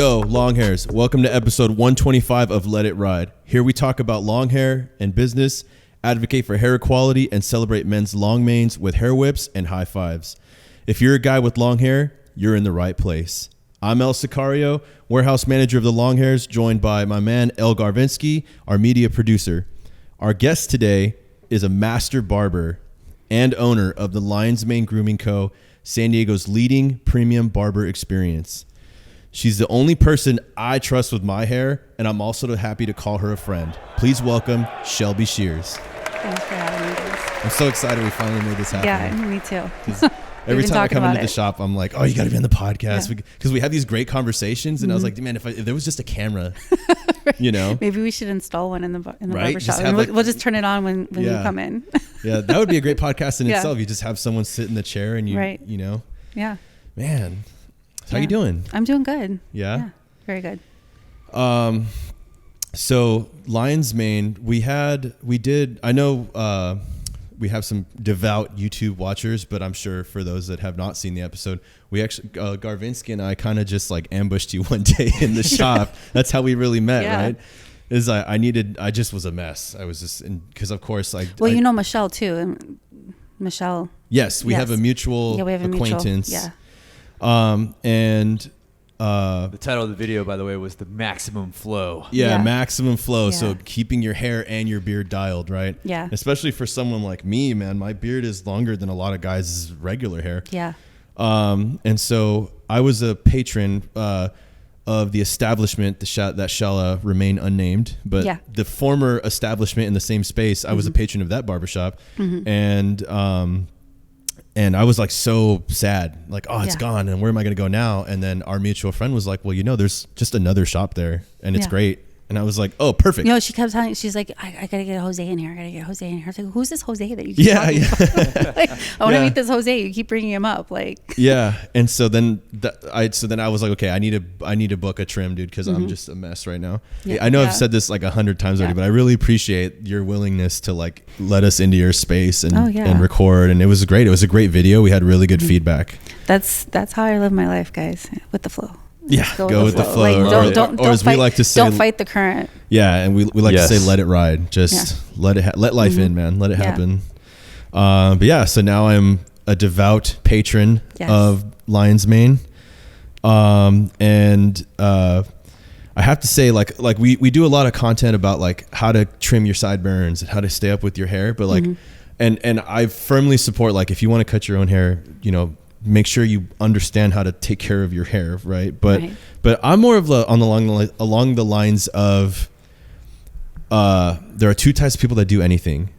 Yo, long hairs. Welcome to episode 125 of Let It Ride. Here we talk about long hair and business, advocate for hair equality, and celebrate men's long manes with hair whips and high fives. If you're a guy with long hair, you're in the right place. I'm El Sicario, warehouse manager of the Long Hairs, joined by my man El Garvinsky, our media producer. Our guest today is a master barber and owner of the Lion's Mane Grooming Co., San Diego's leading premium barber experience. She's the only person I trust with my hair, and I'm also happy to call her a friend. Please welcome Shelbee Shearz. Thanks for having me, guys. I'm so excited we finally made this happen. Yeah, me too. Every time I come into the shop, I'm like, oh, you got to be on the podcast. Because we have these great conversations, and I was like, man, if there was just a camera, you know. Maybe we should install one in the right? barbershop. And we'll just turn it on when you come in. Yeah, that would be a great podcast in itself. You just have someone sit in the chair and you know. Yeah. Man. How you doing? I'm doing good. Yeah? Very good. So Lion's Mane, we did, I know we have some devout YouTube watchers, but I'm sure for those that have not seen the episode, we actually, Garvinsky and I kind of just like ambushed you one day in the shop. That's how we really met, right? I just was a mess. I was just, because of course you know Michelle too. And Michelle. Yes, we have a mutual acquaintance. The title of the video, by the way, was The Maximum Flow. Maximum flow. So keeping your hair and your beard dialed, right? Yeah. Especially for someone like me, man, my beard is longer than a lot of guys' regular hair. Yeah. And so I was a patron of the establishment that shall remain unnamed, but the former establishment in the same space, I was a patron of that barbershop. And I was like so sad, like, oh, it's gone. And where am I going to go now? And then our mutual friend was like, well, there's just another shop there and it's great. And I was like, oh, perfect. She kept telling, she's like, I got to get Jose in here. I was like, who's this Jose that you keep talking about? Like, I want to meet this Jose. You keep bringing him up. Like, And so then I was like, okay, I need to book a trim, dude. Cause I'm just a mess right now. I know I've said this like 100 times already, but I really appreciate your willingness to like let us into your space and record. And it was great. It was a great video. We had really good feedback. That's how I live my life, guys, with the flow. Go with the flow. Like, don't as we like to say, don't fight the current. Yeah, and we like to say, let it ride. Just let life in, man. Let it happen. But so now I'm a devout patron of Lion's Mane. And I have to say, like we do a lot of content about like how to trim your sideburns and how to stay up with your hair. But like, and I firmly support, like, if you want to cut your own hair, make sure you understand how to take care of your hair, right? But I'm more of along the lines of there are two types of people that do anything: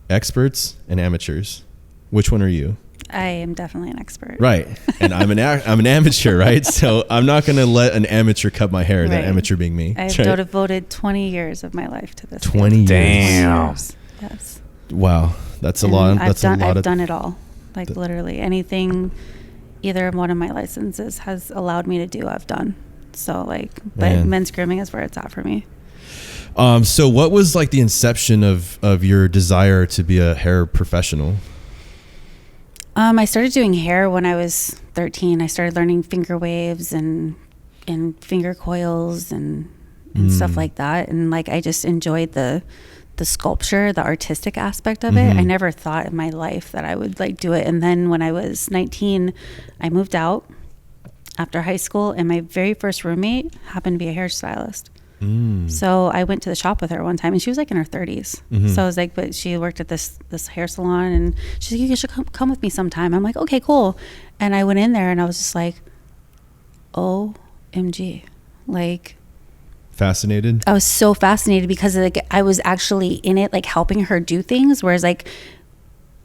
experts and amateurs. Which one are you? I am definitely an expert, right? And I'm an amateur, right? So I'm not going to let an amateur cut my hair. That amateur being me. I've devoted 20 years of my life to this. 20 years. Damn. Yes. Wow, that's a lot. I've done it all. Like literally anything. Either one of my licenses has allowed me to do, I've done. So but men's grooming is where it's at for me. So what was like the inception of your desire to be a hair professional? I started doing hair when I was 13. I started learning finger waves and finger coils and stuff like that. And like, I just enjoyed the sculpture, the artistic aspect of it. I never thought in my life that I would like do it. And then when I was 19, I moved out after high school, and my very first roommate happened to be a hairstylist. So I went to the shop with her one time, and she was like in her 30s. So I was like, but she worked at this hair salon, and she's like, you should come with me sometime. I'm like, okay, cool. And I went in there, and I was just like, OMG, like, fascinated. I was so fascinated because like I was actually in it, like helping her do things. Whereas like,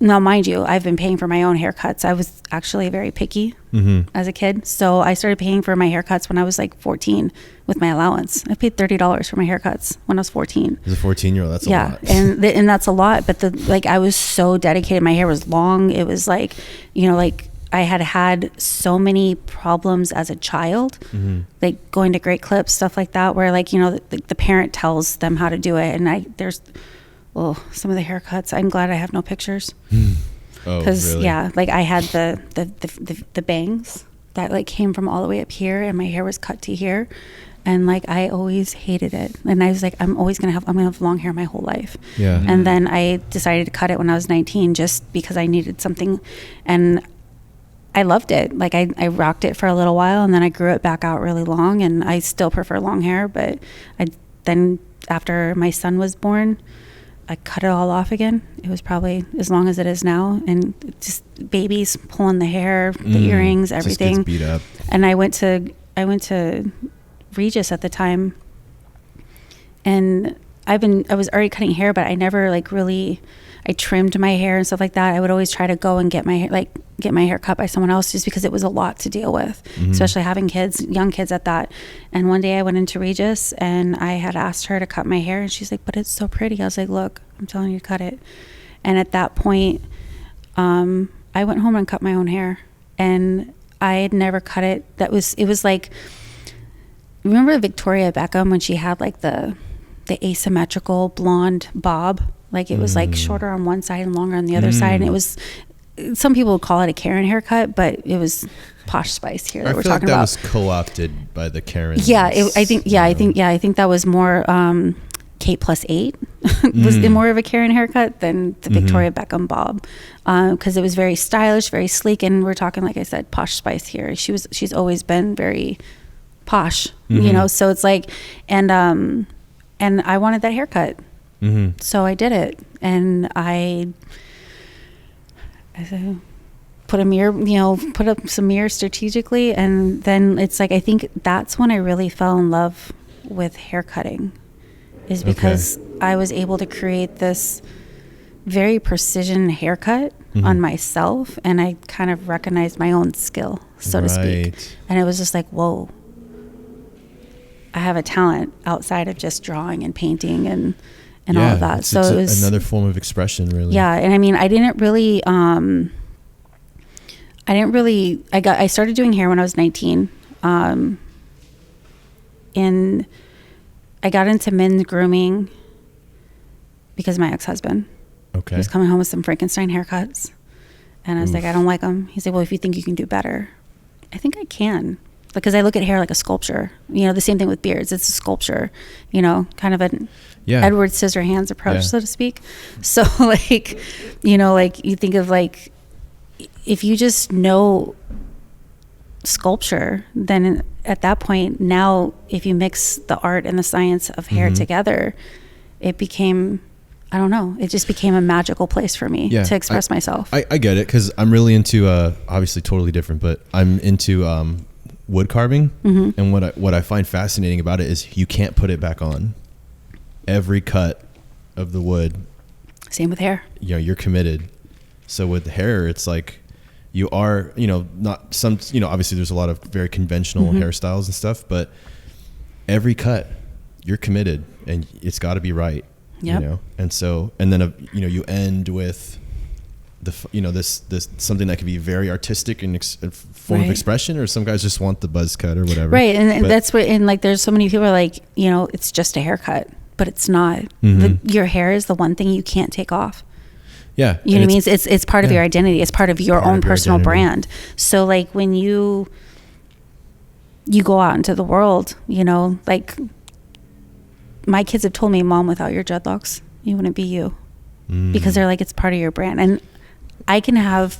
now mind you, I've been paying for my own haircuts. I was actually very picky as a kid. So I started paying for my haircuts when I was like 14 with my allowance. I paid $30 for my haircuts when I was 14. As a 14-year-old, that's a lot. and that's a lot. But I was so dedicated. My hair was long. It was like, like I had so many problems as a child, like going to Great Clips, stuff like that, where like, the parent tells them how to do it. And there's some of the haircuts, I'm glad I have no pictures. Because really? like I had the bangs that like came from all the way up here, and my hair was cut to here. And like, I always hated it. And I was like, I'm gonna have long hair my whole life. Yeah. And then I decided to cut it when I was 19, just because I needed something. And I loved it. Like I rocked it for a little while, and then I grew it back out really long, and I still prefer long hair. But then after my son was born, I cut it all off again. It was probably as long as it is now, and just babies pulling the hair, the earrings, everything. Just gets beat up. And I went to Regis at the time, and I was already cutting hair, but I never like really, I trimmed my hair and stuff like that. I would always try to go and get my hair cut by someone else, just because it was a lot to deal with, especially having kids, young kids at that. And one day I went into Regis, and I had asked her to cut my hair, and she's like, but it's so pretty. I was like, look, I'm telling you to cut it. And at that point, I went home and cut my own hair, and I had never cut it. It was like, remember Victoria Beckham when she had like the asymmetrical blonde bob? Like it was like shorter on one side and longer on the other side. And it was, some people would call it a Karen haircut, but it was Posh Spice here that we're talking about. That was co-opted by the Karens. Yeah, I think that was more Kate plus 8 was more of a Karen haircut than the Victoria Beckham bob, because it was very stylish, very sleek, and we're talking, like I said, Posh Spice here. She's always been very posh, you know. So it's like, and I wanted that haircut, so I did it, and I put a mirror, you know, put up some mirrors strategically, and then it's like, I think that's when I really fell in love with haircutting, is because I was able to create this very precision haircut on myself, and I kind of recognized my own skill, so to speak. And it was just like, whoa, I have a talent outside of just drawing and painting and all of that. So it was another form of expression, really. Yeah. And I mean, I started doing hair when I was 19. And I got into men's grooming because of my ex-husband. Okay. He was coming home with some Frankenstein haircuts, and I was like, I don't like them. He's like, well, if you think you can do better, I think I can. Because I look at hair like a sculpture, you know, the same thing with beards. It's a sculpture, you know, kind of an Edward Scissorhands approach, so to speak. So like, you know, like you think of like, if you just know sculpture, then at that point, now if you mix the art and the science of hair together, it became, I don't know, it just became a magical place for me to express myself. I get it, because I'm really into, obviously totally different, but I'm into wood carving, and what I find fascinating about it is you can't put it back on. Every cut of the wood. Same with hair. You know, you're committed. So with the hair, it's like you are, you know, not some, you know, obviously there's a lot of very conventional hairstyles and stuff, but every cut you're committed, and it's got to be right. You know, and so, and then you know, you end with you know, this something that could be very artistic and form of expression, or some guys just want the buzz cut or whatever. Right. And that's what, and like, there's so many people are like, you know, it's just a haircut, but it's not. Your hair is the one thing you can't take off. Yeah. You know what I mean? It's part of your identity. It's part of your own personal brand. So like when you go out into the world, you know, like my kids have told me, Mom, without your dreadlocks, you wouldn't be you. Because they're like, it's part of your brand. And I can have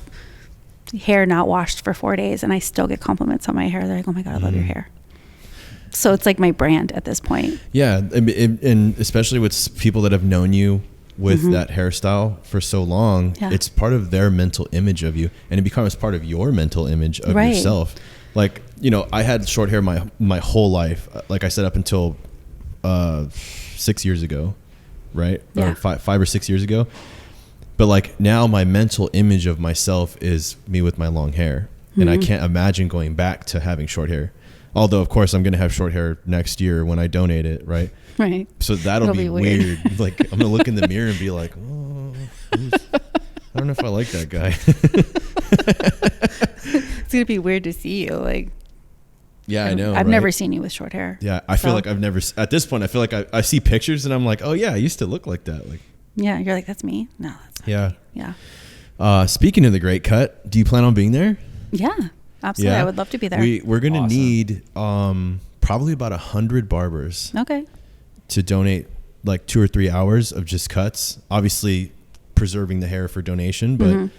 hair not washed for 4 days and I still get compliments on my hair. They're like, oh my God, I love your hair. So it's like my brand at this point. Yeah. And especially with people that have known you with that hairstyle for so long, it's part of their mental image of you, and it becomes part of your mental image of yourself. Like, you know, I had short hair my whole life. Like I said, up until 6 years ago, right? Or 5 or 6 years ago. But like now my mental image of myself is me with my long hair. And I can't imagine going back to having short hair. Although, of course, I'm going to have short hair next year when I donate it, right? Right. So that'll be weird. Like, I'm going to look in the mirror and be like, oh, I don't know if I like that guy. It's going to be weird to see you. Like, yeah, I know. I've never seen you with short hair. Yeah, I feel like I've never, at this point, I feel like I see pictures and I'm like, oh yeah, I used to look like that. Like, yeah, you're like, that's me. No, that's not me. Yeah. Speaking of the Great Cut, do you plan on being there? Yeah. Absolutely. Yeah? I would love to be there. We're gonna Awesome. need probably about 100 barbers Okay. to donate like 2 or 3 hours of just cuts. Obviously, preserving the hair for donation, but.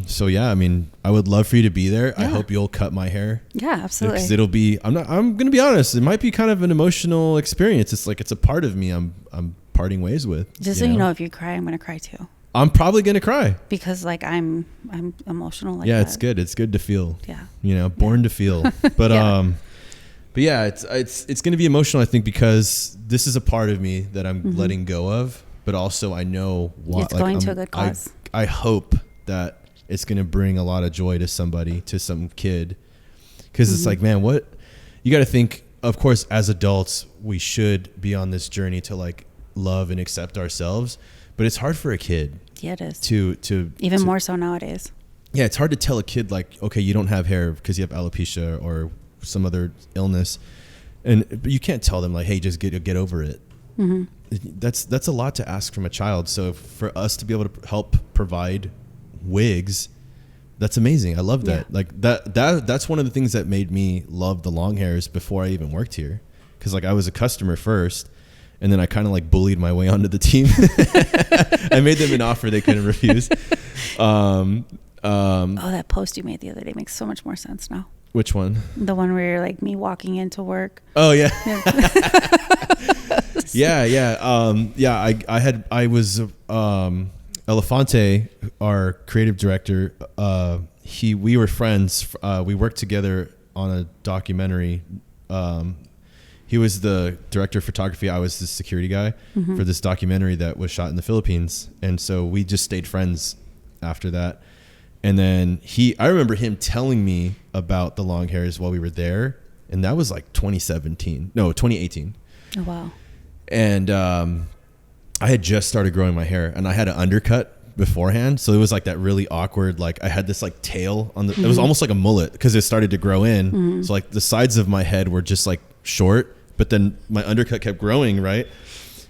So yeah, I mean, I would love for you to be there. I Yeah. hope you'll cut my hair. Yeah, absolutely. Because it'll be, I'm going to be honest. It might be kind of an emotional experience. It's like, it's a part of me I'm parting ways with. Just so you know, if you cry, I'm going to cry too. I'm probably going to cry. Because like I'm emotional like Yeah, that. it's good. It's good to feel, Yeah. born to feel, but, Yeah. but yeah, it's going to be emotional, I think, because this is a part of me that I'm letting go of, but also I know what It's going to a good cause. I hope that it's going to bring a lot of joy to somebody, to some kid. Because it's like, man, what you got to think, of course, as adults, we should be on this journey to like love and accept ourselves. But it's hard for a kid. Yeah, it is. To Even more so nowadays. Yeah, it's hard to tell a kid like, okay, you don't have hair because you have alopecia or some other illness. But you can't tell them like, hey, just get over it. That's a lot to ask from a child. So for us to be able to help provide wigs, that's amazing. I love that. Yeah. Like that's one of the things that made me love the long hairs before I even worked here, because like I was a customer first, and then I kind of like bullied my way onto the team. I made them an offer they couldn't refuse. Oh, that post you made the other day makes so much more sense now. Which one? The one where you're like me walking into work. Oh yeah. I was Elefante, our creative director. We were friends. We worked together on a documentary. He was the director of photography. I was the security guy for this documentary that was shot in the Philippines. And so we just stayed friends after that. And then I remember him telling me about the long hairs while we were there. And that was like 2018. Oh, wow. And I had just started growing my hair, and I had an undercut beforehand. So it was like that really awkward, like I had this like tail on it was almost like a mullet because it started to grow in. So like the sides of my head were just like short, but then my undercut kept growing, right?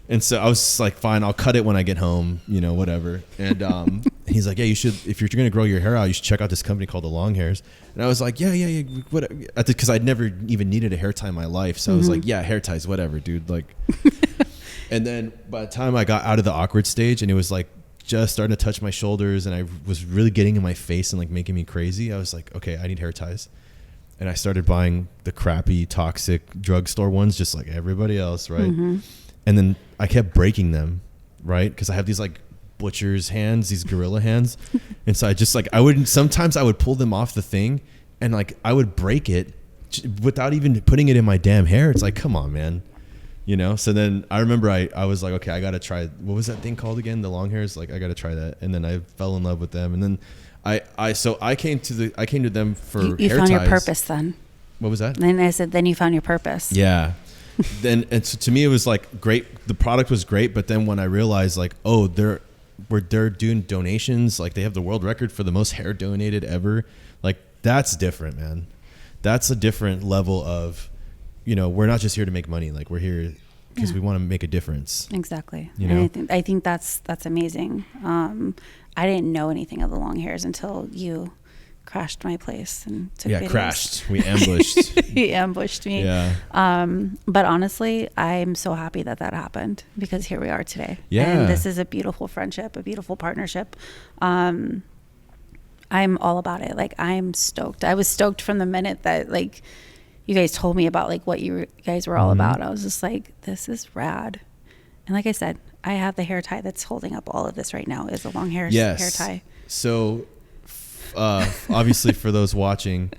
And so I was just like, fine, I'll cut it when I get home, whatever. And he's like, yeah, you should, if you're going to grow your hair out, you should check out this company called the Longhairs. And I was like, yeah, what? Because I'd never even needed a hair tie in my life. So I was like, yeah, hair ties, whatever, dude. Like, and then by the time I got out of the awkward stage and it was like just starting to touch my shoulders and I was really getting in my face and like making me crazy, I was like, okay, I need hair ties. And I started buying the crappy, toxic drugstore ones, just like everybody else, right? And then I kept breaking them, right? Because I have these like butcher's hands, these gorilla hands. And so sometimes I would pull them off the thing and like I would break it without even putting it in my damn hair. It's like, come on, man. So then I remember I was like, okay, I got to try, what was that thing called again? The long hairs? Like I got to try that. And then I fell in love with them. And then I came to them for hair ties. You found your purpose then. What was that? Then I said, then you found your purpose. Yeah. And so to me it was like great. The product was great, but then when I realized like, oh, they're doing donations, like they have the world record for the most hair donated ever. Like that's different, man. That's a different level of, we're not just here to make money. Like we're here because we want to make a difference. Exactly. And I think that's amazing. I didn't know anything of the long hairs until you crashed my place and took videos. Crashed. We ambushed. He ambushed me. Yeah. But honestly, I'm so happy that happened because here we are today. Yeah. And this is a beautiful friendship, a beautiful partnership. I'm all about it. Like I'm stoked. I was stoked from the minute that like you guys told me about like what you guys were all about. I was just like, this is rad. And like I said, I have the hair tie that's holding up all of this right now is a long hair hair tie. So obviously for those watching,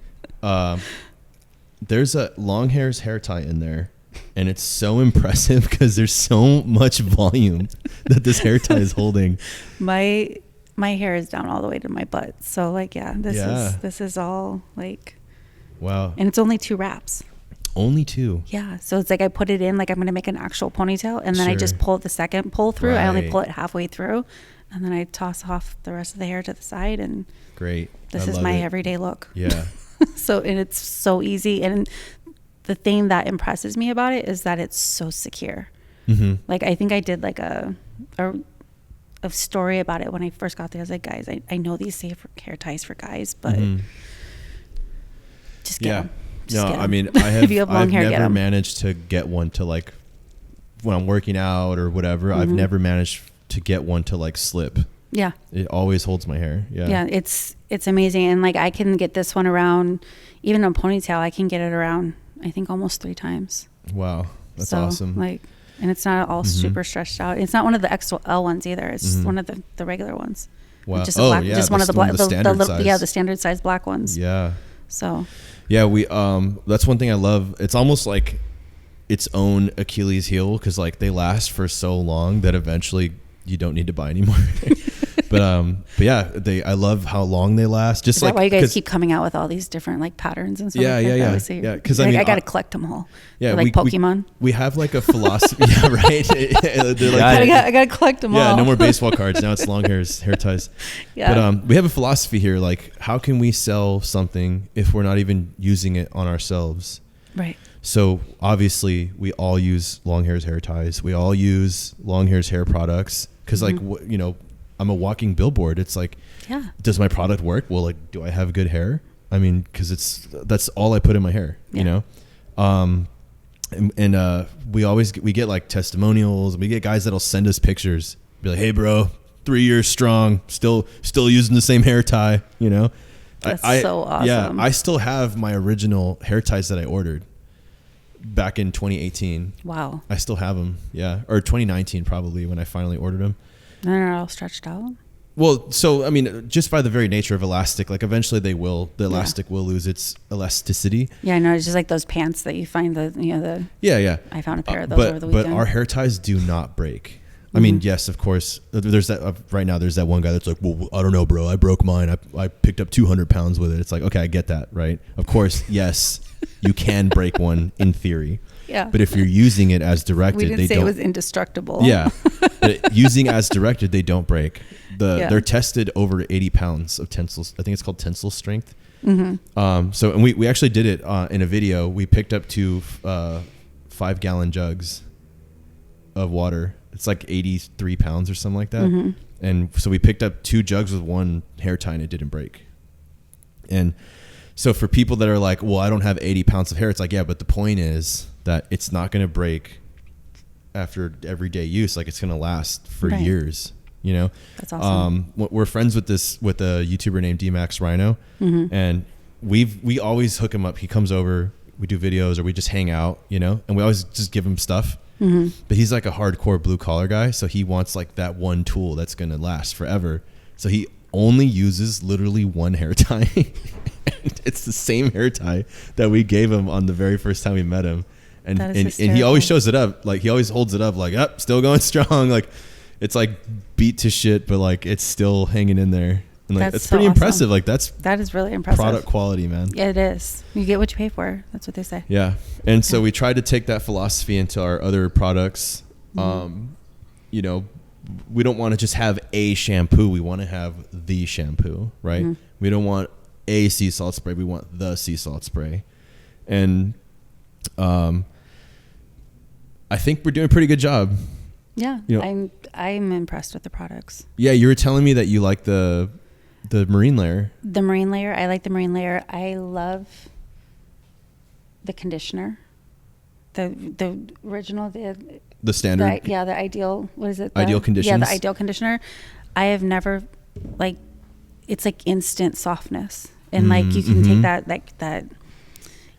there's a long hairs hair tie in there, and it's so impressive because there's so much volume that this hair tie is holding. My hair is down all the way to my butt, so like this is all like, wow. and it's only 2 wraps. Only 2. Yeah, so it's like I put it in like I'm gonna make an actual ponytail, and then I just pull the second pull through. I only pull it halfway through, and then I toss off the rest of the hair to the side, and great. This is my everyday look. Yeah. So, and it's so easy. And the thing that impresses me about it is that it's so secure. Like, I think I did like a story about it when I first got there. I was like, guys, I know these say hair ties for guys, but just get them. No, I mean, I have, If you have long I've hair, get never 'em. managed to get one to like, when I'm working out or whatever, I've never managed to get one to like slip. Yeah. It always holds my hair. Yeah. Yeah. It's amazing. And like, I can get this one around, even a ponytail, I can get it around, I think almost 3 times. Wow. That's so, awesome. Like, and it's not all super stretched out. It's not one of the XL ones either. It's just one of the regular ones. Wow. Just black, yeah. just one of the black, the standard size. yeah, the standard size black ones. Yeah. So. Yeah. That's one thing I love. It's almost like its own Achilles heel, because like they last for so long that eventually you don't need to buy anymore. but yeah, I love how long they last. Just Is like that why you guys keep coming out with all these different like patterns and stuff? Yeah, like yeah. Because I got to collect them all. Yeah, they're like Pokemon. We have like a philosophy. Yeah, right. They're like, I got to collect them all. Yeah, no more baseball cards. Now it's long hairs, hair ties. Yeah. But we have a philosophy here. Like, how can we sell something if we're not even using it on ourselves? Right. So obviously, we all use long hairs hair ties. We all use long hairs hair products because, like, I'm a walking billboard. It's like, does my product work? Well, like, do I have good hair? I mean, because that's all I put in my hair. You know, we get like testimonials. We get guys that'll send us pictures. Be like, hey, bro, 3 years strong, still using the same hair tie. You know, that's so awesome. Yeah, I still have my original hair ties that I ordered back in 2018. Wow. I still have them. Yeah. Or 2019 probably, when I finally ordered them. They're all stretched out. Well, so I mean, just by the very nature of elastic, like eventually the elastic will lose its elasticity. Yeah, I know. It's just like those pants that you find Yeah. I found a pair of those over the weekend. But our hair ties do not break. I mean, yes, of course. There's that right now. There's that one guy that's like, well, I don't know, bro. I broke mine. I picked up 200 pounds with it. It's like, okay, I get that, right? Of course, yes, you can break one in theory. Yeah. But if you're using it as directed, we didn't say it was indestructible. Yeah. But using as directed, they don't break. They're tested over 80 pounds of tensile. I think it's called tensile strength. So, and we actually did it in a video. We picked up 2 5-gallon jugs of water. It's like 83 pounds or something like that. And so we picked up 2 jugs with 1 hair tie and it didn't break. And so for people that are like, well, I don't have 80 pounds of hair. It's like, yeah, but the point is that it's not going to break after everyday use. Like, it's going to last for years, you know? That's awesome. We're friends with a YouTuber named D-Max Rhino. And we always hook him up. He comes over, we do videos, or we just hang out, you know, and we always just give him stuff. But he's like a hardcore blue collar guy. So he wants like that one tool that's going to last forever. So he only uses literally 1 hair tie. And it's the same hair tie that we gave him on the very first time we met him. And he always shows it up. Like, he always holds it up like, up, still going strong. Like, it's like beat to shit, but like it's still hanging in there. And like, it's pretty impressive. Like, that is really impressive. Product quality, man. Yeah, it is. You get what you pay for. That's what they say. Yeah. And so we tried to take that philosophy into our other products. You know, we don't want to just have a shampoo. We want to have the shampoo, right? We don't want a sea salt spray. We want the sea salt spray. And I think we're doing a pretty good job. Yeah. You know, I'm impressed with the products. Yeah, you were telling me that you like the marine layer. The marine layer. I like the marine layer. I love the conditioner. The original, the standard. The ideal. What is it? Ideal conditions. Yeah, the ideal conditioner. I have never, like, it's like instant softness, and like you can take that.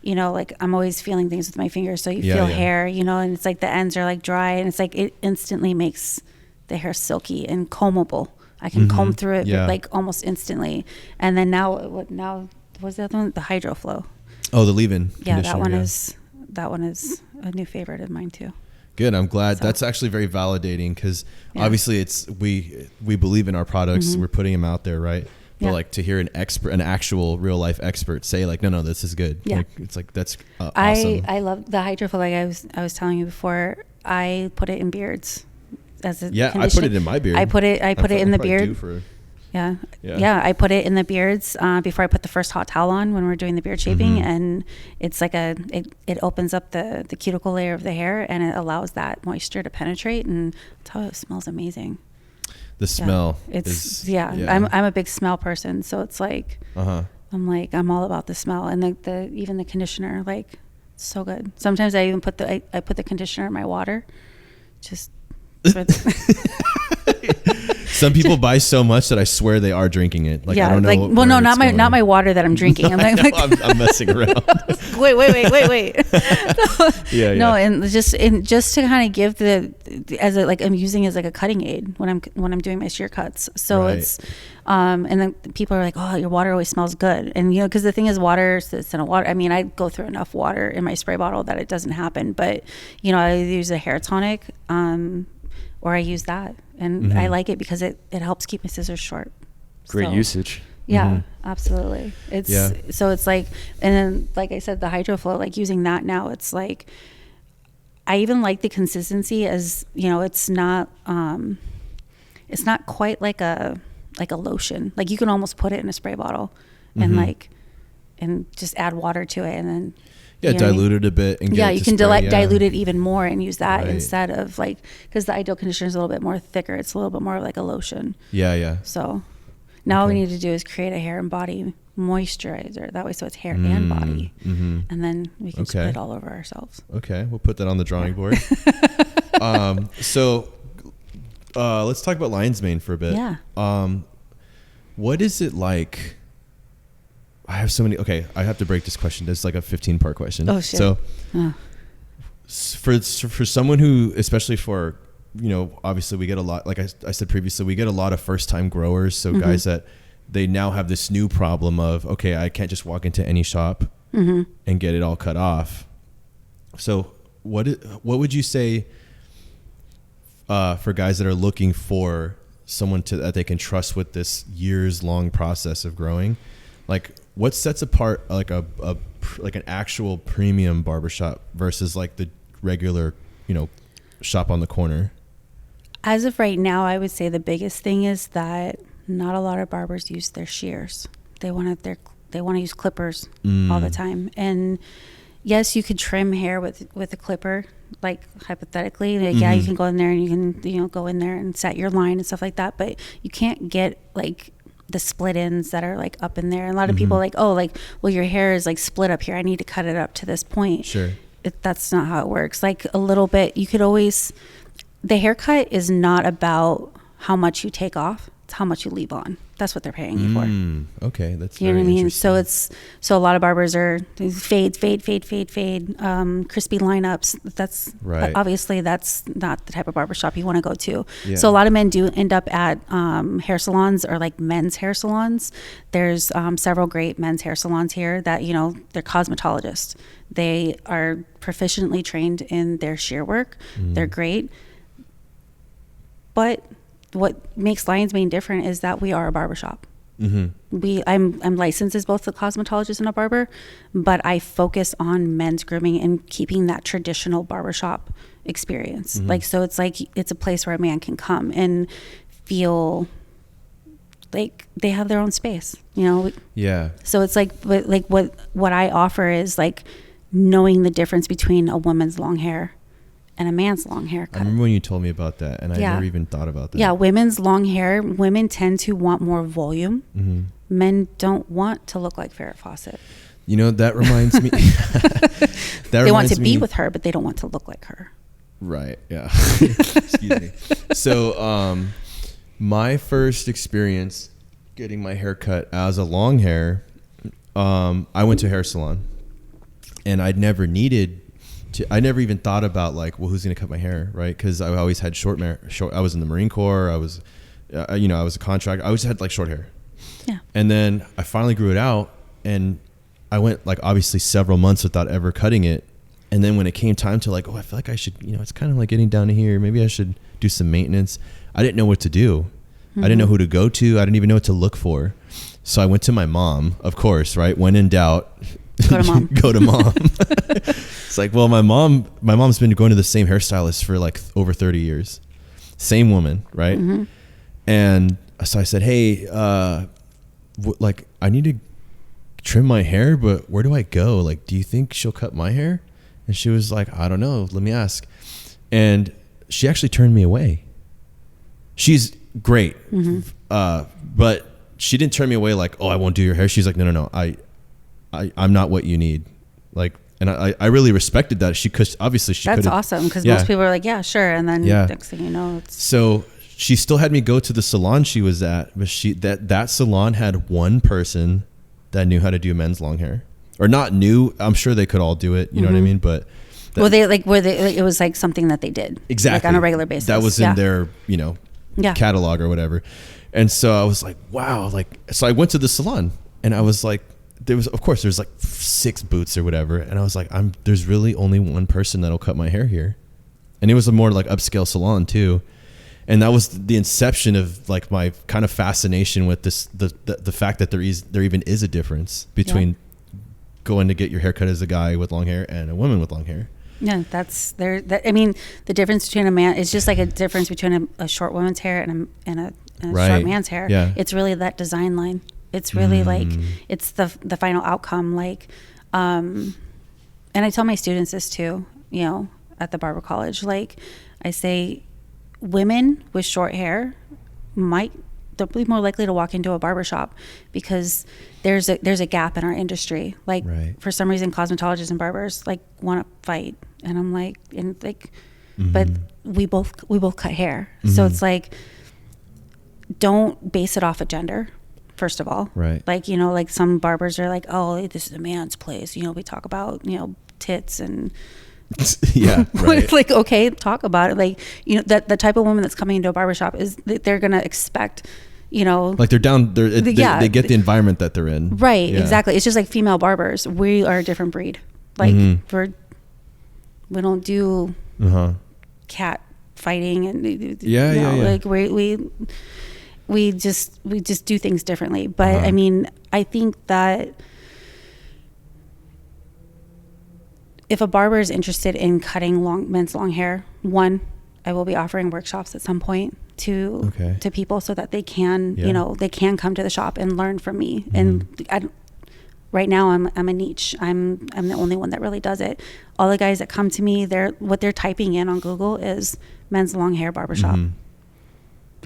You know, like, I'm always feeling things with my fingers, so you feel hair. You know, and it's like the ends are like dry, and it's like it instantly makes the hair silky and combable. I can comb through it like almost instantly. And then now what's the other one? The Hydro Flow. Oh, the leave-in. Yeah, that one is a new favorite of mine too. Good. I'm glad. That's actually very validating, because obviously we believe in our products. We're putting them out there, right? But like, to hear an actual real life expert say like, no, this is good. Yeah. Like, it's like, that's awesome. I love the Hydro Flow. Like I was telling you before, I put it in beards. I put it in my beard. I put it in the beard. I put it in the beards before I put the first hot towel on when we're doing the beard shaping, and it's like it opens up the cuticle layer of the hair, and it allows that moisture to penetrate, and that's how it smells amazing. The smell. I'm a big smell person, so it's like I'm all about the smell, and the even the conditioner, like, so good. Sometimes I even put the conditioner in my water, just for Some people buy so much that I swear they are drinking it. Like, yeah, I don't know. like, well, no, not my water that I'm drinking. I'm like, I'm messing around. wait. Yeah. No, and just to kind of give I'm using as like a cutting aid when I'm doing my shear cuts. So Right. it's, and then people are like, oh, your water always smells good. And, you know, because the thing is water, I mean, I go through enough water in my spray bottle that it doesn't happen. But, you know, I use a hair tonic, or I use that. And I like it because it helps keep my scissors short. Great usage. Yeah, absolutely. So it's like, and then like I said, the HydroFlow, like using that now, it's like, I even like the consistency as, you know, it's not quite like a lotion. Like you can almost put it in a spray bottle and just add water to it, and then dilute it a bit and get it you to can spray, dilute it even more and use that Right. instead of like, because the ideal conditioner is a little bit more thicker. It's a little bit more like a lotion. Yeah. So now all we need to do is create a hair and body moisturizer. That way, so it's hair and body, and then we can spray it all over ourselves. Okay, we'll put that on the drawing board. So let's talk about lion's mane for a bit. Yeah. What is it like? I have so many. Okay, I have to break this question. It's like a 15-part question. Oh shit. So for someone who, especially for, you know, obviously we get a lot, like I said previously, we get a lot of first-time growers. So guys that they now have this new problem of, okay, I can't just walk into any shop and get it all cut off. So what would you say for guys that are looking for someone that they can trust with this years-long process of growing? Like, what sets apart like like an actual premium barbershop versus like the regular, you know, shop on the corner? As of right now, I would say the biggest thing is that not a lot of barbers use their shears. They want to use clippers all the time. And yes, you could trim hair with a clipper, like hypothetically. Like, yeah, you can go in there and you can, you know, go in there and set your line and stuff like that. But you can't get like the split ends that are like up in there. And a lot of people are like, oh, like, well, your hair is like split up here, I need to cut it up to this point. Sure. That's not how it works. Like a little bit, you could always, the haircut is not about how much you take off, it's how much you leave on. That's what they're paying you for. Okay, that's, you know very what I mean? interesting. So a lot of barbers are fade, crispy lineups. That's Right. Obviously that's not the type of barbershop you want to go to. Yeah. So a lot of men do end up at hair salons or like men's hair salons. There's several great men's hair salons here that, you know, they're cosmetologists. They are proficiently trained in their shear work. They're great. But what makes Lion's Mane different is that we are a barbershop. I'm licensed as both a cosmetologist and a barber, but I focus on men's grooming and keeping that traditional barbershop experience. Like, so it's like, it's a place where a man can come and feel like they have their own space, you know? Yeah. So it's like, but like what I offer is like knowing the difference between a woman's long hair and a man's long haircut. I remember when you told me about that, and I never even thought about that. Yeah, women's long hair, women tend to want more volume. Men don't want to look like Farrah Fawcett. You know, that reminds me. They want to be with her, but they don't want to look like her. Right, yeah. Excuse me. So, my first experience getting my hair cut as a long hair, I went to a hair salon, and I never even thought about like, well, who's going to cut my hair, right? Because I always had short. I was in the Marine Corps. I was, I was a contractor. I always had like short hair. Yeah. And then I finally grew it out, and I went like obviously several months without ever cutting it. And then when it came time to like, oh, I feel like I should, it's kind of like getting down to here. Maybe I should do some maintenance. I didn't know what to do. I didn't know who to go to. I didn't even know what to look for. So I went to my mom, of course, right? When in doubt, go to mom. Go to mom. It's like, well, my mom's been going to the same hairstylist for like over 30 years. Same woman, right? And so I said, hey, like I need to trim my hair, but where do I go? Like, do you think she'll cut my hair? And she was like, I don't know. Let me ask. And she actually turned me away. She's great. But she didn't turn me away like, oh, I won't do your hair. She's like, no, I'm not what you need. Like, and I really respected that. Obviously she could. That's awesome, because most people are like, yeah, sure, and then next thing you know, it's so. She still had me go to the salon she was at, but that salon had one person that knew how to do men's long hair, or not knew. I'm sure they could all do it. You know what I mean? But it was like something that they did exactly like on a regular basis. That was in their catalog or whatever. And so I was like, wow, like, so I went to the salon and I was like, there's like 6 booths or whatever, and I was like, there's really only one person that'll cut my hair here, and it was a more like upscale salon too. And that was the inception of like my kind of fascination with this, the fact that there even is a difference between going to get your hair cut as a guy with long hair and a woman with long hair. Yeah, I mean, the difference between a man is just like a difference between a short woman's hair and a short man's hair. Yeah. It's really that design line. It's really like, it's the final outcome. Like, and I tell my students this too, at the barber college, like I say, women with short hair they'll be more likely to walk into a barbershop because there's a gap in our industry. Like for some reason, cosmetologists and barbers like want to fight, and I'm like, but we both cut hair, so it's like, don't base it off of gender. First of all, like like some barbers are like, oh, this is a man's place. We talk about tits and. Like, okay, talk about it. Like, that the type of woman that's coming into a barbershop is they're gonna expect, like they get the environment that they're in. Exactly. It's just like female barbers. We are a different breed. Like we don't do cat fighting and like we just do things differently. But I mean, I think that if a barber is interested in cutting men's long hair, I will be offering workshops at some point to people so that they can, they can come to the shop and learn from me. And right now I'm a niche. I'm the only one that really does it. All the guys that come to me, what they're typing in on Google is men's long hair barbershop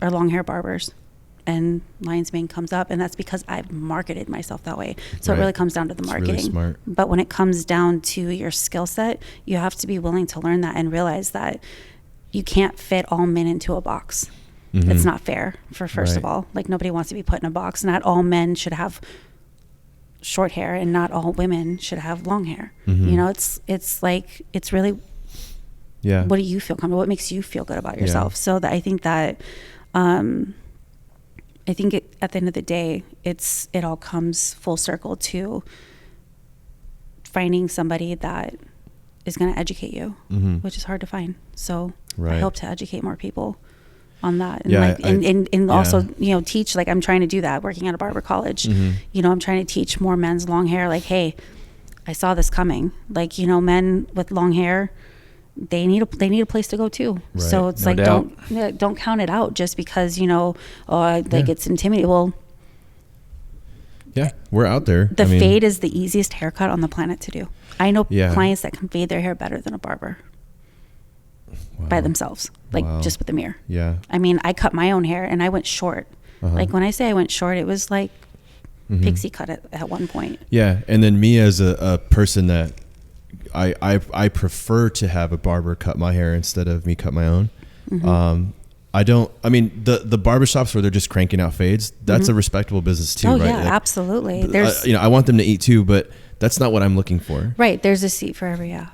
or long hair barbers. And Lion's Mane comes up, and that's because I've marketed myself that way. So it really comes down to the marketing. Really smart. But when it comes down to your skill set, you have to be willing to learn that and realize that you can't fit all men into a box. It's not fair. First of all, like, nobody wants to be put in a box. Not all men should have short hair, and not all women should have long hair. It's like, it's really, what do you feel comfortable? What makes you feel good about yourself? So that I think that. I think at the end of the day, it all comes full circle to finding somebody that is going to educate you, which is hard to find. So I hope to educate more people on that, and also teach. Like, I'm trying to do that working at a barber college. I'm trying to teach more men's long hair. Like, hey, I saw this coming. Like, men with long hair, they need a place to go too. So it's don't count it out just because it's intimidating. Well, we're out there. The fade is the easiest haircut on the planet to do. I know clients that can fade their hair better than a barber by themselves, just with the mirror. I mean, I cut my own hair and I went short. Like, when I say I went short, it was like pixie cut at one point. And then me as a person that I prefer to have a barber cut my hair instead of me cut my own. The barbershops where they're just cranking out fades, that's a respectable business too, right? Absolutely. There's I want them to eat too, but that's not what I'm looking for. There's a seat for every ass.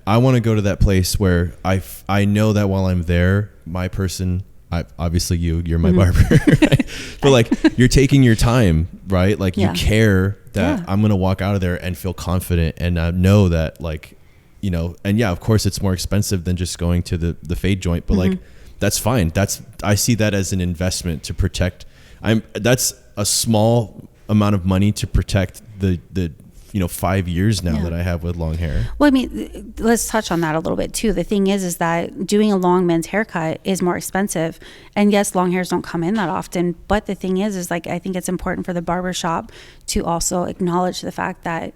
I want to go to that place where I know that while I'm there, my person, obviously you're my barber, right? But like, you're taking your time, right? Like, you care that I'm going to walk out of there and feel confident and know that, like, and of course it's more expensive than just going to the fade joint, but like, that's fine. I see that as an investment to protect. That's a small amount of money to protect the 5 years now that I have with long hair. Well, I mean, let's touch on that a little bit too. The thing is that doing a long men's haircut is more expensive, and yes, long hairs don't come in that often. But the thing is like, I think it's important for the barbershop to also acknowledge the fact that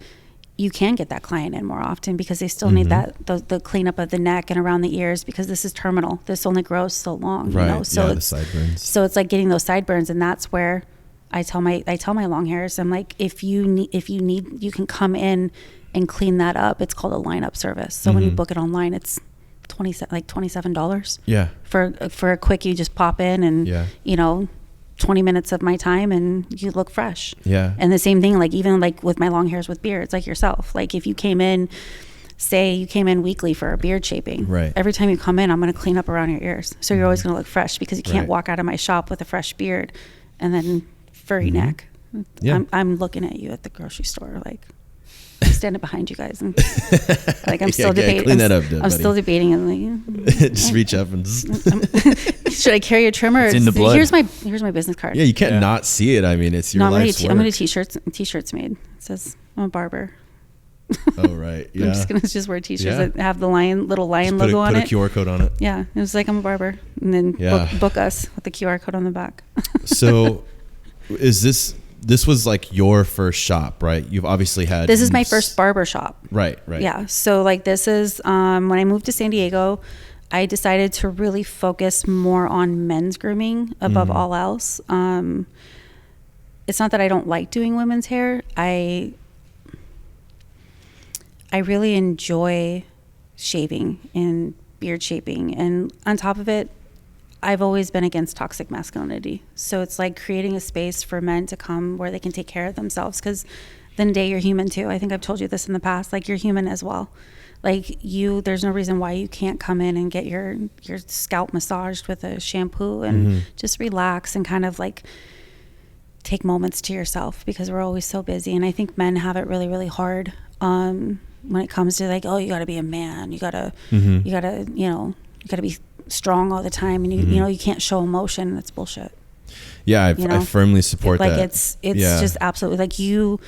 you can get that client in more often, because they still need the cleanup of the neck and around the ears, because this is terminal. This only grows so long, So the sideburns. So it's like getting those sideburns, and that's where I tell my long hairs, I'm like, if you need, you can come in and clean that up. It's called a lineup service. So when you book it online, it's $27. Yeah. For a quick, you just pop in and, you know, 20 minutes of my time and you look fresh. Yeah. And the same thing, like even like with my long hairs with beards, like yourself, like if you came in, say you came in weekly for a beard shaping, right? Every time you come in, I'm going to clean up around your ears. So you're always going to look fresh, because you can't walk out of my shop with a fresh beard and then furry neck. Yeah. I'm looking at you at the grocery store, like I'm standing behind you guys, and like I'm still debating. Clean that up, I'm still debating, and like just reach up and should I carry a trimmer? It's in the blood. Here's my business card. Yeah, you can't not see it. I mean, it's your life's work. I'm gonna t-shirts made. It says I'm a barber. Oh right, yeah. I'm just gonna wear t-shirts that have the little lion logo on it. Put a QR code on it. Yeah, it was like I'm a barber, and then book us with the QR code on the back. So, is this was like your first shop, right? You've obviously had. This is my first barber shop. Right. Yeah. So like this is when I moved to San Diego, I decided to really focus more on men's grooming above all else. It's not that I don't like doing women's hair. I really enjoy shaving and beard shaping, and on top of it, I've always been against toxic masculinity. So it's like creating a space for men to come where they can take care of themselves, because then you're human too. I think I've told you this in the past, like you're human as well. Like there's no reason why you can't come in and get your scalp massaged with a shampoo and just relax and kind of like take moments to yourself, because we're always so busy. And I think men have it really, really hard when it comes to like, oh, you gotta be a man. You gotta be strong all the time, and you can't show emotion. That's bullshit. Yeah, I firmly support that. Like it's just absolutely, like, you,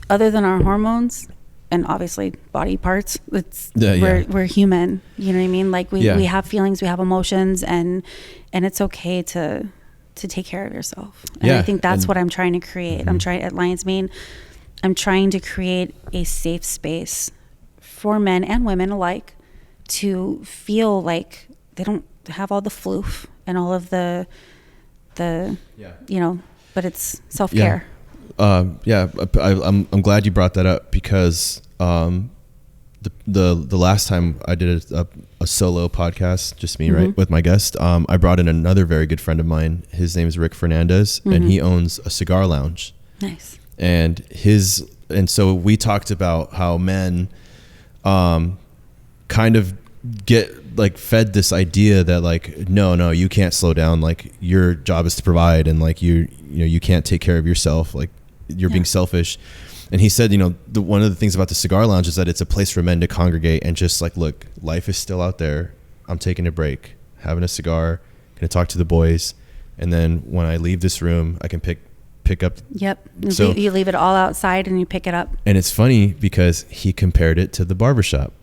other than our hormones and obviously body parts, we're human. You know what I mean? Like we have feelings, we have emotions, and it's okay to take care of yourself. And I think that's what I'm trying to create. I'm trying at Lion's Mane. I'm trying to create a safe space for men and women alike to feel like they don't have all the floof and all of the but it's self-care. I'm glad you brought that up, because the last time I did a solo podcast, just me, right, with my guest, I brought in another very good friend of mine. His name is Rick Fernandez, and he owns a cigar lounge. Nice. And so we talked about how men kind of get like fed this idea that like, no, you can't slow down. Like your job is to provide, and like you can't take care of yourself. Like you're being selfish. And he said, one of the things about the cigar lounge is that it's a place for men to congregate and just like, look, life is still out there. I'm taking a break, having a cigar, gonna talk to the boys, and then when I leave this room, I can pick up. Yep. So you leave it all outside and you pick it up. And it's funny because he compared it to the barbershop.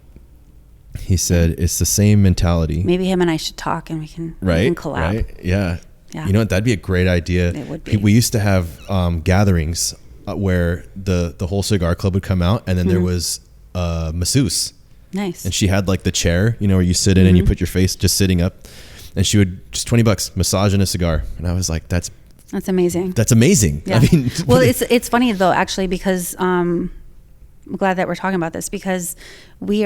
He said it's the same mentality. Maybe him and I should talk, and we can collab. Right? Yeah. You know what? That'd be a great idea. It would be. We used to have gatherings where the whole cigar club would come out, and then there was a masseuse. Nice. And she had like the chair, where you sit in and you put your face just sitting up, and she would just $20 massaging a cigar. And I was like, that's amazing. That's amazing. Yeah. I mean, well, it's funny though, actually, because I'm glad that we're talking about this, because we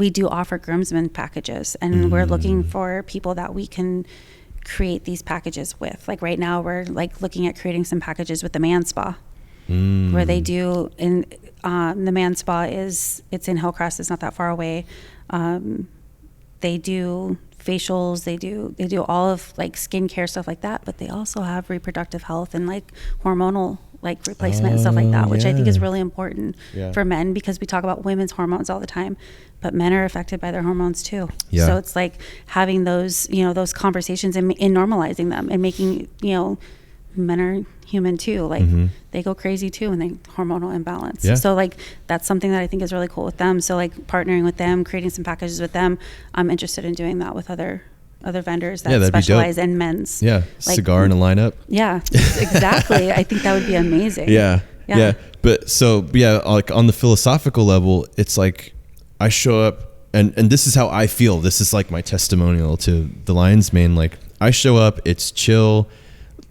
do offer groomsmen packages, and we're looking for people that we can create these packages with. Like right now, we're like looking at creating some packages with the man spa, where they do the man spa it's in Hillcrest. It's not that far away. They do facials, they do all of like skincare stuff like that, but they also have reproductive health and like hormonal like replacement and stuff like that, which I think is really important for men, because we talk about women's hormones all the time, but men are affected by their hormones too. So it's like having those those conversations and normalizing them, and making men are human too. Like they go crazy too when they hormonal imbalance. So like that's something that I think is really cool with them. So like partnering with them, creating some packages with them. I'm interested in doing that with other vendors that specialize in men's. Like, cigar in a lineup. Yeah, exactly. I think that would be amazing. Yeah. But so like on the philosophical level, it's like I show up, and this is how I feel. This is like my testimonial to the Lion's Mane. Like I show up, it's chill.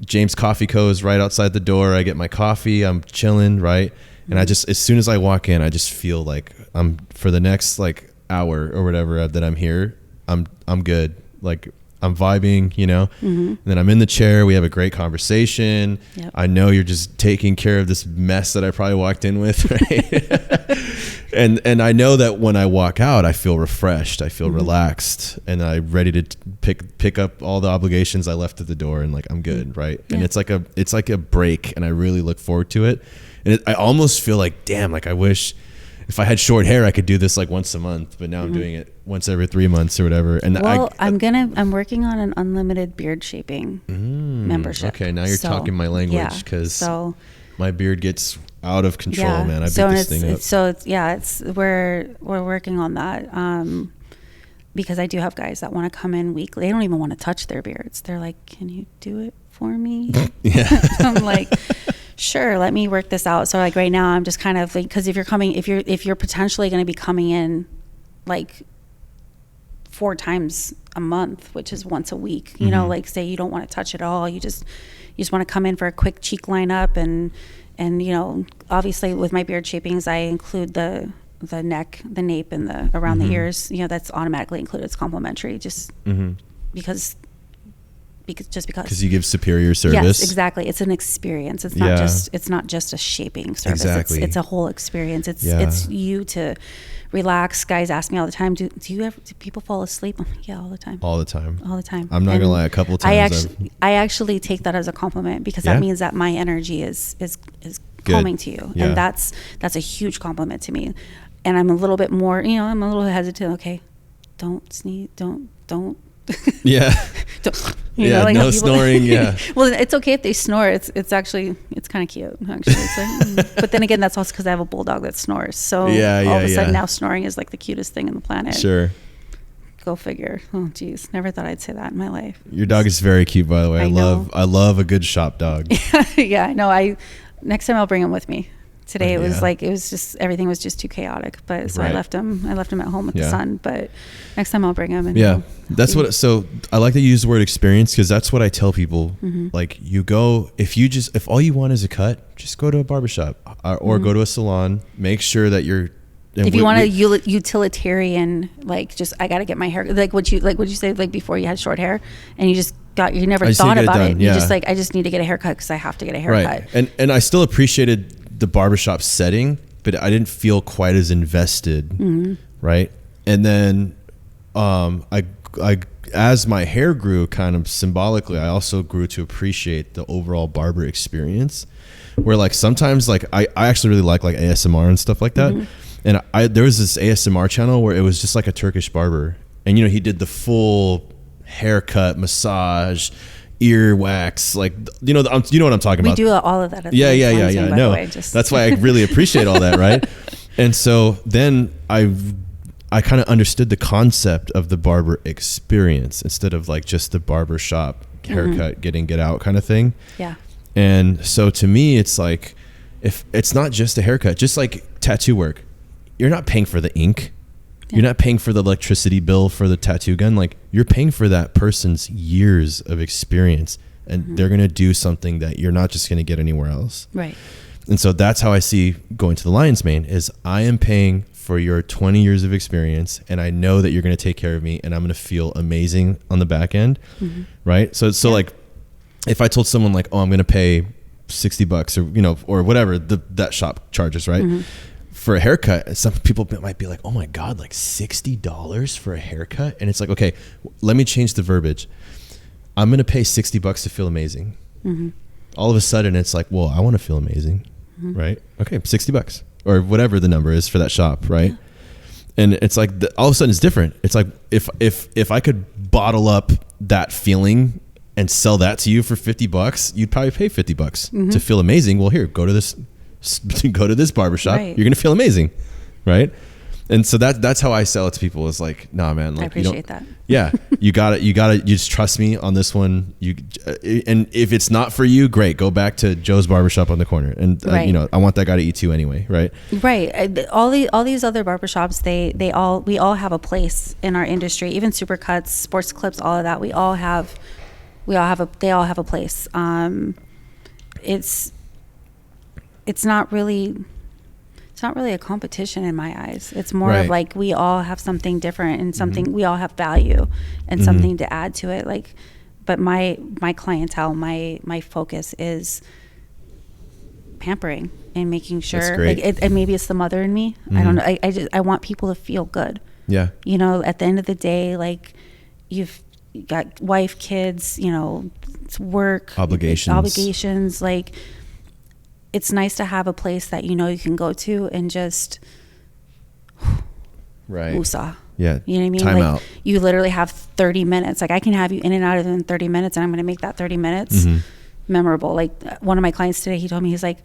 James Coffee Co. is right outside the door. I get my coffee. I'm chilling, right? And I just, as soon as I walk in, I just feel like I'm, for the next like hour or whatever that I'm here, I'm good. Like I'm vibing, you know, and then I'm in the chair. We have a great conversation. Yep. I know you're just taking care of this mess that I probably walked in with, right? and I know that when I walk out, I feel refreshed. I feel relaxed, and I'm ready to pick up all the obligations I left at the door, and like I'm good, right? Yeah. And it's like a break, and I really look forward to it. And I almost feel like, damn, like I wish if I had short hair, I could do this like once a month, but now I'm doing it once every 3 months or whatever. And I'm working on an unlimited beard shaping membership. Okay, now you're talking my language, because my beard gets out of control, man. I beat this thing up. We're working on that. Because I do have guys that want to come in weekly. They don't even want to touch their beards. They're like, "Can you do it for me?" Yeah. I'm like, sure, let me work this out. So like right now I'm just kind of like, because if you're potentially going to be coming in like 4 times a month, which is once a week, you know, like say you don't want to touch it all, you just want to come in for a quick cheek lineup, and you know, obviously with my beard shapings I include the neck, the nape, and the around the ears, you know, that's automatically included. It's complimentary, just because you give superior service. Yes, exactly. It's an experience. It's not just a shaping service. Exactly. It's a whole experience. It's you to relax. Guys ask me all the time, do people fall asleep? I'm like, yeah, all the time. All the time. I'm not gonna lie, a couple of times I actually take that as a compliment, because that means that my energy is calming to you. And that's a huge compliment to me. And I'm a little bit more, you know, I'm a little hesitant. Okay, don't sneeze, don't yeah. You know, like no snoring. Yeah. Well, it's okay if they snore. It's kind of cute. Actually, it's like, but then again, that's also because I have a bulldog that snores. So all of a sudden now snoring is like the cutest thing in the planet. Sure. Go figure. Oh, geez, never thought I'd say that in my life. Your dog is very cute, by the way. I love a good shop dog. Yeah, no. Next time I'll bring him with me. Today it was just everything was just too chaotic, but so I left him at home with the sun, but next time I'll bring him. And so I like that you use the word experience, because that's what I tell people. Like, you go, if all you want is a cut, just go to a barbershop or go to a salon. Make sure that you're, if you want a utilitarian, like, just I got to get my hair, like what you say, like before you had short hair and you never thought about it. You just like, I just need to get a haircut because I have to get a haircut. Right. And I still appreciated the barbershop setting, but I didn't feel quite as invested. Right. And then I as my hair grew, kind of symbolically, I also grew to appreciate the overall barber experience, where like sometimes like I actually really like ASMR and stuff like that. And there was this ASMR channel where it was just like a Turkish barber, and you know, he did the full haircut, massage, ear wax, like you know what I'm talking about. We do all of that. Yeah. No, that's why I really appreciate all that, right? And so then I kind of understood the concept of the barber experience instead of like just the barber shop haircut, get out kind of thing. Yeah. And so to me, it's like, if it's not just a haircut, just like tattoo work, you're not paying for the ink. You're not paying for the electricity bill for the tattoo gun. Like, you're paying for that person's years of experience, and they're going to do something that you're not just going to get anywhere else. Right. And so that's how I see going to the lion's mane, is I am paying for your 20 years of experience, and I know that you're going to take care of me, and I'm going to feel amazing on the back end. Right. So like, if I told someone like, oh, I'm going to pay $60 or, you know, or whatever that shop charges, right? For a haircut, some people might be like, oh my God, like $60 for a haircut? And it's like, okay, let me change the verbiage. I'm going to pay $60 to feel amazing. All of a sudden it's like, well, I want to feel amazing, right? Okay, $60 or whatever the number is for that shop, right? Yeah. And it's like, all of a sudden it's different. It's like, if I could bottle up that feeling and sell that to you for $50, you'd probably pay $50 to feel amazing. Well, here, go to this barbershop. You're gonna feel amazing, right? And so that's how I sell it to people. Is like, nah, man. Like, I appreciate that. Yeah, you just trust me on this one. And if it's not for you, great. Go back to Joe's barbershop on the corner, and you know, I want that guy to eat too anyway, right? Right. All these other barbershops, we all have a place in our industry. Even Supercuts, Sports Clips, all of that. We all have they all have a place. It's not really a competition in my eyes. It's more of like, we all have something different and something, we all have value and something to add to it. Like, but my clientele, my focus is pampering and making sure, like, and maybe it's the mother in me. I don't know. I want people to feel good. Yeah. You know, at the end of the day, like, you've got wife, kids, you know, it's work, obligations. Like, it's nice to have a place that, you know, you can go to and just woosah. Yeah. You know what I mean? Time like, out. You literally have 30 minutes. Like, I can have you in and out of in 30 minutes, and I'm going to make that 30 minutes memorable. Like, one of my clients today, he told me, he's like,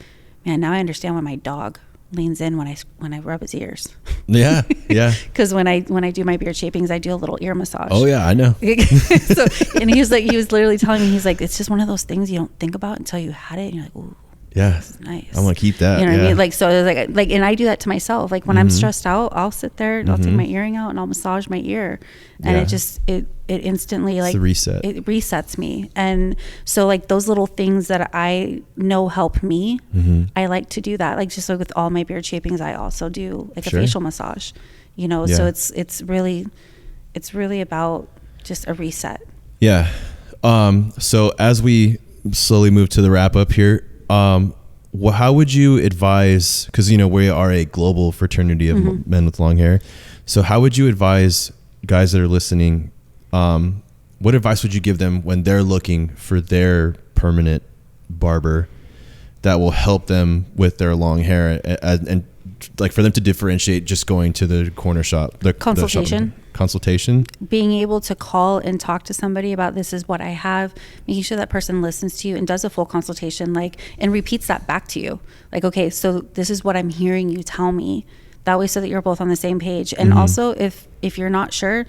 man, now I understand why my dog leans in when I rub his ears. Yeah. Yeah. Because when I do my beard shapings, I do a little ear massage. Oh yeah, I know. So, and he was literally telling me, he's like, it's just one of those things you don't think about until you had it, and you're like, ooh. Yeah, this is nice. I want to keep that. You know what I mean? Like, so like, and I do that to myself. Like, when I'm stressed out, I'll sit there, I'll take my earring out, and I'll massage my ear, and it instantly, like, it's the reset. It resets me. And so, like, those little things that I know help me, I like to do that. Like, just like with all my beard shapings, I also do like a facial massage. You know, so it's really about just a reset. Yeah. So as we slowly move to the wrap up here. How would you advise, because, you know, we are a global fraternity of men with long hair. So how would you advise guys that are listening? What advice would you give them when they're looking for their permanent barber that will help them with their long hair and like for them to differentiate just going to the corner shop, the consultation, being able to call and talk to somebody about, this is what I have, making sure that person listens to you and does a full consultation, like, and repeats that back to you. Like, okay, so this is what I'm hearing you tell me, that way, so that you're both on the same page. And also, if you're not sure,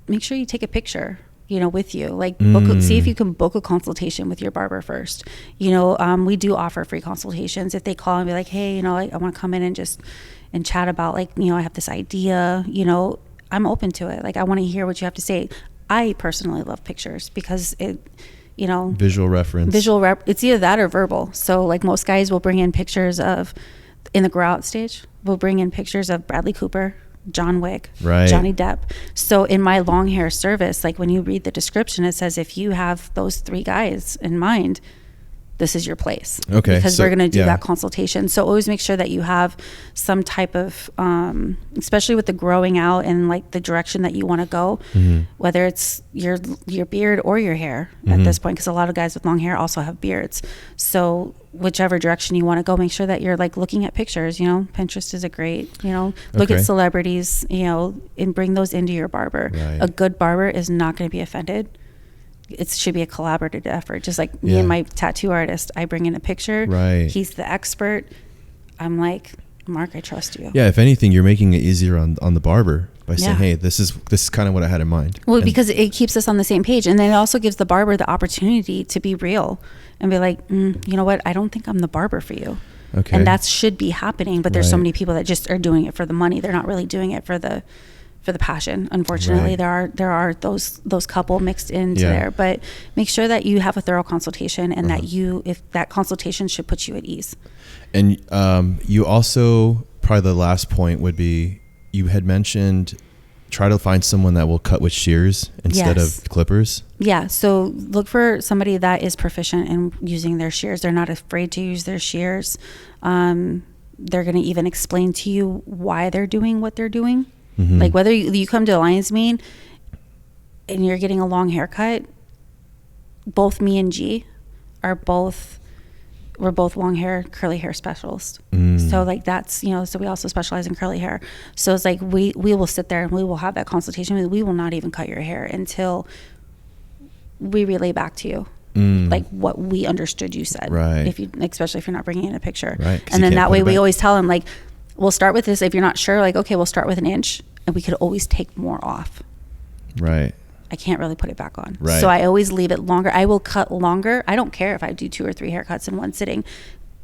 make sure you take a picture, you know, with you, like, see if you can book a consultation with your barber first. You know, we do offer free consultations. If they call and be like, hey, you know, I want to come in and chat about, like, you know, I have this idea, you know, I'm open to it. Like, I want to hear what you have to say. I personally love pictures because it, you know, visual reference, it's either that or verbal. So, like, most guys will bring in pictures of, in the grow out stage, we'll bring in pictures of Bradley Cooper, John Wick, Johnny Depp. So in my long hair service, like, when you read the description, it says, if you have those 3 guys in mind, this is your place. Okay. Because we're going to do that consultation. So always make sure that you have some type of, especially with the growing out and, like, the direction that you want to go, whether it's your beard or your hair at this point, because a lot of guys with long hair also have beards. So whichever direction you want to go, make sure that you're, like, looking at pictures. You know, Pinterest is a great, you know, look at celebrities, you know, and bring those into your barber. A good barber is not going to be offended. It should be a collaborative effort. Just like me and my tattoo artist, I bring in a picture. He's the expert. I'm like, Mark, I trust you. Yeah. If anything, you're making it easier on the barber by saying, hey, this is kind of what I had in mind. Well, because it keeps us on the same page. And then it also gives the barber the opportunity to be real and be like, you know what? I don't think I'm the barber for you. Okay. And that should be happening. But there's so many people that just are doing it for the money. They're not really doing it for the passion. Unfortunately, there are those couple mixed into there. But make sure that you have a thorough consultation, and that if that consultation should put you at ease. And you also, probably the last point would be, you had mentioned try to find someone that will cut with shears instead of clippers. Yeah. So look for somebody that is proficient in using their shears. They're not afraid to use their shears. They're going to even explain to you why they're doing what they're doing. Like, whether you come to a Lion's Mane and you're getting a long haircut, both me and G we're both long hair, curly hair specialists. So, like, that's, you know, so we also specialize in curly hair. So it's like, we will sit there and we will have that consultation. We will not even cut your hair until we relay back to you. Like, what we understood you said. Especially if you're not bringing in a picture. And then that way we always tell them, like, we'll start with this. If you're not sure, like, okay, we'll start with 1 inch, and we could always take more off. I can't really put it back on. So I always leave it longer. I will cut longer. I don't care if I do 2 or 3 haircuts in one sitting.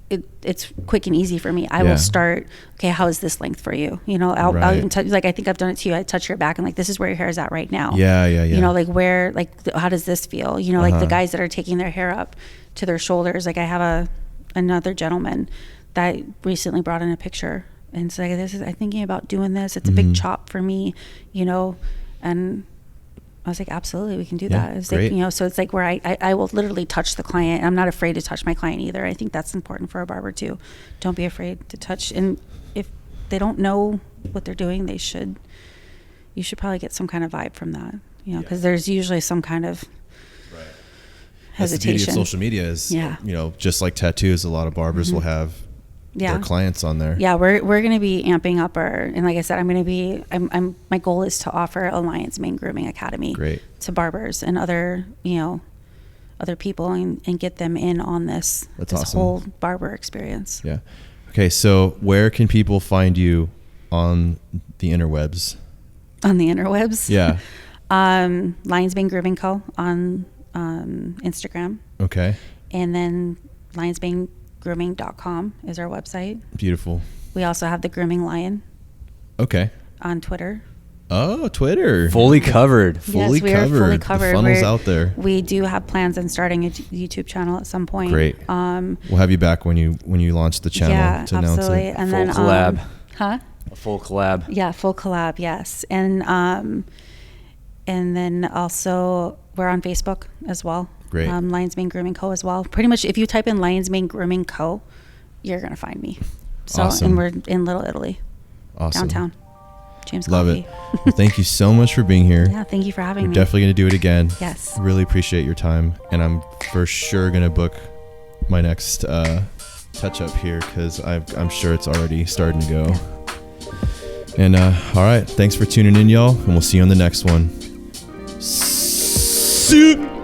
it's quick and easy for me. I will start, okay, how is this length for you? You know, I'll even touch, like, I think I've done it to you. I touch your back and like, this is where your hair is at right now. Yeah. You know, like where, like, how does this feel? You know, like the guys that are taking their hair up to their shoulders. Like I have another gentleman that recently brought in a picture and said, I'm thinking about doing this. It's a big chop for me, you know, and I was like, absolutely, we can do that. It's like, you know, so it's like where I will literally touch the client. I'm not afraid to touch my client either. I think that's important for a barber too. Don't be afraid to touch. And if they don't know what they're doing, you should probably get some kind of vibe from that, you know, because there's usually some kind of hesitation. That's the beauty of social media is, you know, just like tattoos, a lot of barbers will have their clients on there. Yeah, we're going to be amping up and like I said, my goal is to offer Alliance Main Grooming Academy to barbers and other people and get them in on this awesome. Whole barber experience. Yeah. Okay, so where can people find you on the interwebs? On the interwebs? Yeah. Lions Mane Grooming Co. on Instagram. Okay. And then lionsmanegrooming.com is our website. Beautiful. We also have the Grooming Lion. Okay. On Twitter. Oh, Twitter. Fully covered. Fully covered. The funnel's out there. We do have plans on starting a YouTube channel at some point. Great. We'll have you back when you launch the channel to announce it. And full then collab. A full collab. Yeah, full collab, yes. And then also we're on Facebook as well. Great. Lions Mane Grooming Co. as well. Pretty much if you type in Lions Mane Grooming Co., you're going to find me. So, awesome. And we're in Little Italy. Awesome. Downtown. James Love Coffee. it. Well, thank you so much for being here. Yeah, thank you for having me. We're definitely going to do it again. Yes. Really appreciate your time. And I'm for sure going to book my next touch up here because I'm sure it's already starting to go. Yeah. And all right. Thanks for tuning in, y'all. And we'll see you on the next one. Soup.